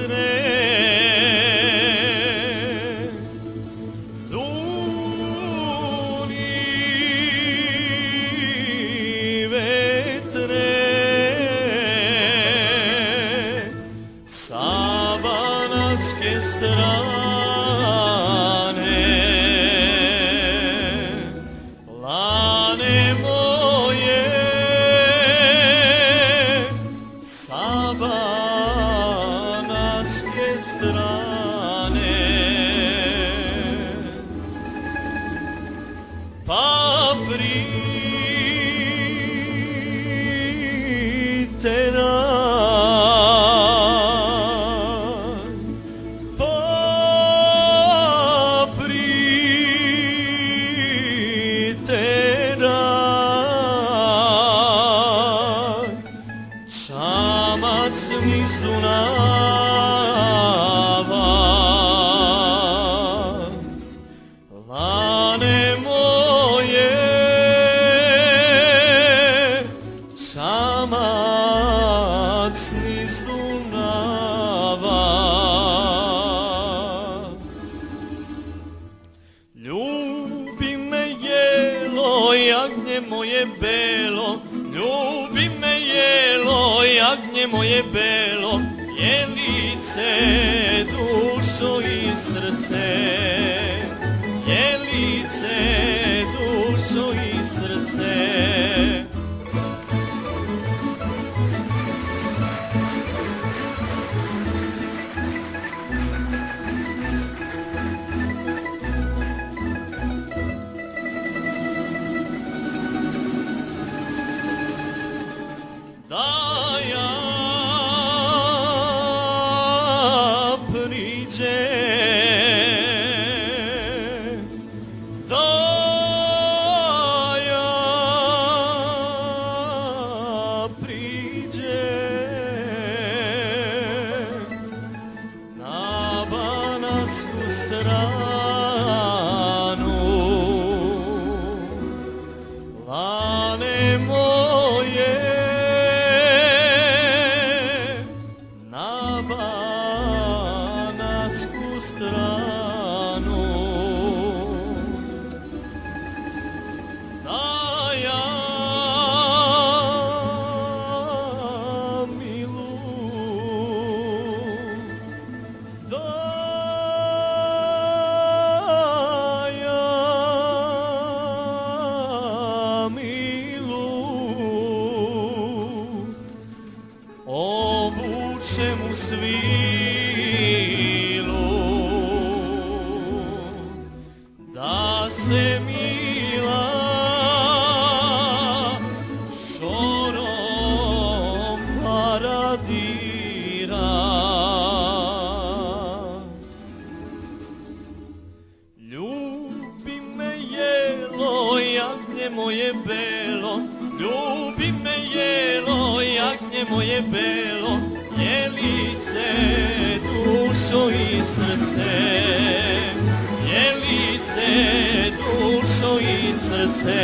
vetre, duni vetre, sa banatske strane, lane moje, sa banatske strane, pa priteraj, čamac niz Dunavac, lane moje, čamac niz Dunavac. Ljubi me jelo, jagnje moje belo, ljubi me jelo, jagnje moje belo, jelice, dušo i srce, jelice, dušo i srce. Da ja priđem, da ja priđem na banatsku stranu, lane moje, na banatsku stranu, da ja milu, da ja milu, obučem u svilu, da se mila šorom paradira. Ljubi me jelo, jagnje moje belo, ljubi me jelo, jagnje moje belo, jelice, dušo i srce, jelice, dušo i srce.